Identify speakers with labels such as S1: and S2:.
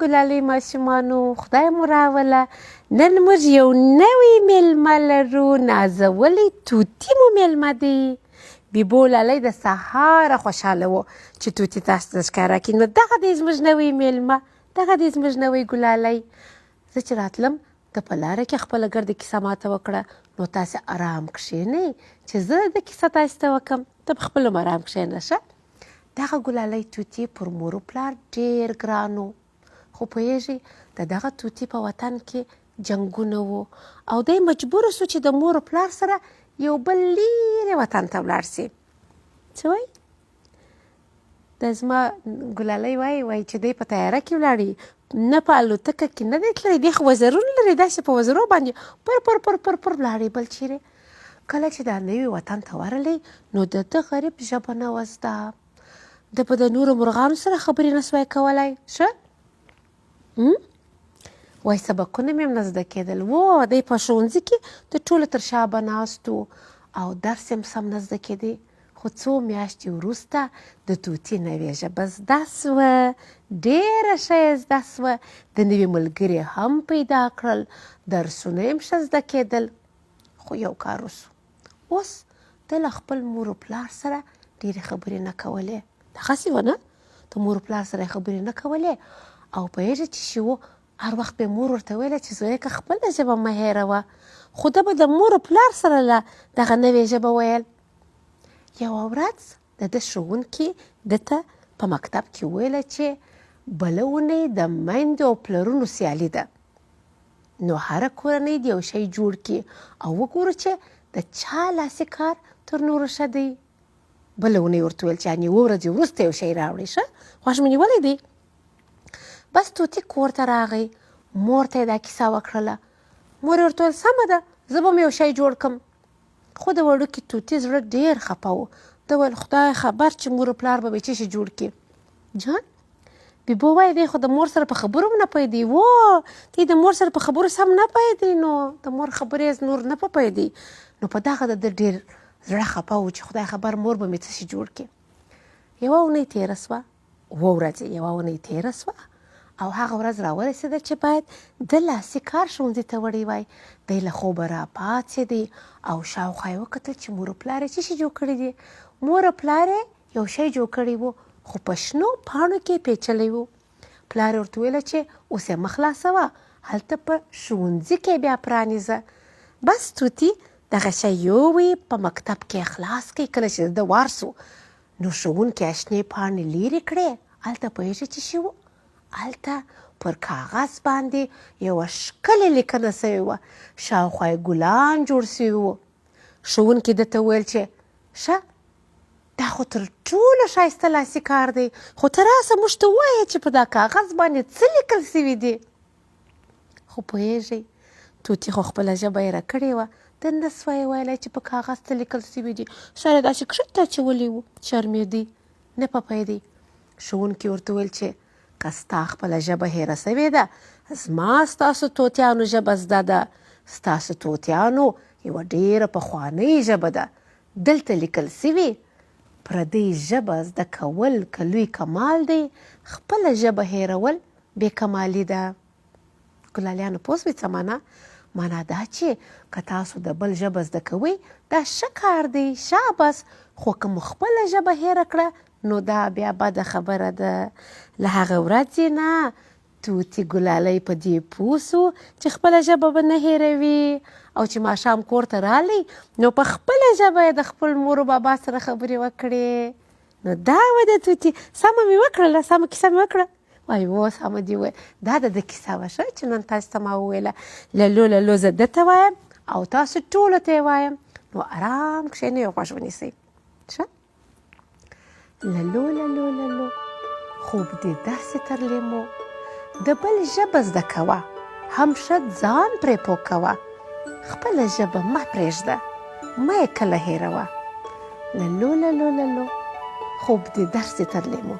S1: ګلالۍ ماشومانو، خدای مو راوله. نن موږ یو نوی میلمه لرو، نازولی توتي مو میلمه دی. بیبو لالی د سهاره خوشحاله و چې توتي تاسو ته ښکاره کړي. نو دغه دی زموږ نوی میلمه، دغه دی زموږ نوی ګلالۍ. زه چې راتلم ته په لاره کې خپله ګرده کیسه ماته وکړه، نو تاسې ارام کښېنئ چې زه د کیسه تاسې ته وکړم. ته په خپل ارام کښېنه ښه. دغه ګلالۍ توتي پر مور و پلار ډېر ګران و، خو پوهېږئ د دغه توتي په وطن کې جنګونه و او دی مجبوره سو چې د مور و پلار سره یو بل لیرې وطن ته ولاړ سي. څه وایي؟ د زما ګلالۍ وایي چې دی په تیاره کې ولاړی، نه په الوتکه کې نه دی تللی، دی خو وزرونه لري، داسې په وزرو باندې پر ولاړی بل چیرې. کله چې دا نوي وطن ته ورغلی نو د ده غریب ژبه نه وه زده، د په د نورو مرغانو سره خبرې نه سوای کولی. ښه وایي سبقونه مې هم نه زده کېدل. و دی په ښوونځي کې د ټولو تر شا به ناست و او درس یې هم سم نه زده کېدی. خو څو میاشتې وروسته د توتي نوې ژبه زده سوه، ډېره ښه یې زده سوه، د نوي ملګري هم پیدا کړل، درسونه یې هم ښه زده کېدل. خو یو کار وسو، اوس ده له خپل مور و پلار سره ډېرې خبرې نه کولې. دغسې و نه، د مور و پلار سره یې خبرې نه کولې او پوهېږې چې شي و هر وخت به مور ورته ویله چې زویه که خپله ژبه مه هېروه، خو ده به د مور و پلار سره له دغه نوې ژبه ویل. یوه ورځ د ده ښوونکي ده ته په مکتب کې وویله چې بله اونۍ د میندو او پلرونو سیالي ده، نو هره کورنۍ د یو شی جوړ کړي او وګورو چې د چا لاسي کار تر نورو ښه دی. بله اونۍ ورته ویل چې یعنې 7 ورځې وروسته یو شی راوړئ. ښه خوښ مې نیولی دی. بس توتي کور ته راغی، مور ته یې دا کیسه وکړله. مور یې ورته ویل سمه ده، زه به م یو شی جوړ کړم. خو د وړوکي توتي زړه ډېر خفه و. ده ویل خدای خبر چې مور و پلار به مې څه شي جوړ کړي. جان بیبو وایي دی خو د مور سره په خبرو هم نه پوهېدی. و دی د مور سره په خبرو سم نه پوهېدی، نو د مور خبرې نور نه پوهېدی. نو په دغه د ده ډېر زړه خفه و چې خدای خبر مور به مې څه شي جوړ کړي. یوه اونۍ تېره سوه، 7 ورځې یوه اونۍ تېره سوه او هغه ورځ راورسېده چې باید د لاسي کار ښوونځي ته وړی وای. دی له خوبه راپاڅېدی او شاوخوا یې وکتل چې مور و پلار یې څه شي جوړ کړي دي. مور و پلار یې یو شی جوړ کړی و، خو په شنو پاڼو کې پیچلی و. پلار یې ورته ویله چې اوس یې مه خلاصوه، هلته په ښوونځي کې بیا پرانیزه. بس توتي دغه شی یووی په مکتب کې خلاص کړي. کله چې د وار سو نو ښوونکي شنې پاڼې لیرې کړې. هلته پوهېږې چې شي و، هلته پر کاغذ باندې یوه ښکلې لیکنه سوې وه، شاوخوا یې ګلان جوړ سوي وو. ښوونکي ده ته وویل چې ښه دا خو تر ټولو ښایسته لاسي کار دی، خو ته راسه موږ ته ووایه چې په دا کاغذ باندې څه لیکل سوي دي. خو پوهېږئ توتي خو خپله ژبه هېره کړې وه، ده نه سوای ویلی چې په کاغذ څه لیکل سوي دي. سر یې داسې کښته اچولی و، شرمېدی نه پوهېدی. ښوونکي ورته ویل چې که ستا خپله ژبه هېره سوې ده، زما ستاسو توتیانو ژبه زده ده. ستاسو توتیانو یوه ډېره پخوانۍ ژبه ده، دلته لیکل سوي پردۍ ژبه زده کول که لوی کمال دی، خپله ژبه هېرول بې کمالي ده. ګلالیانو پوه سوئ څه معنا؟ معنا دا چې که تاسو د بل ژبه زده کوئ دا ښه کار دی، شاباس، خو که مو خپله ژبه هېره کړه نو دا بیا بده خبره ده. له هغه ورځې نه توتي ګلالۍ په دې پوه سو چې خپله ژبه به نه هېروي او چې ماښام کور ته رالی نو په خپله ژبه یې د خپل مور و بابا سره خبرې وکړې. نو دا و د توتي. سمه مې وکړله، سمه کیسه مې وکړه. وایي و سمه دې وویل. دا د ده کیسه وه ښه چې نن تاسو ته ما وویله. للو للو زه ده ته وایم او تاسو ټولو ته یې وایم. نو ارام کښېنئ او غوږ ونیسئ. ښه للو للو للو خوب دې درسې تر لیمو، د بل ژبه زده کوه، هم ښه ځان پرې پوه کوه، خپله ژبه مه پرېږده، مه یې کله هېروه. للو للو للو خوب دې درسې تر لیمو.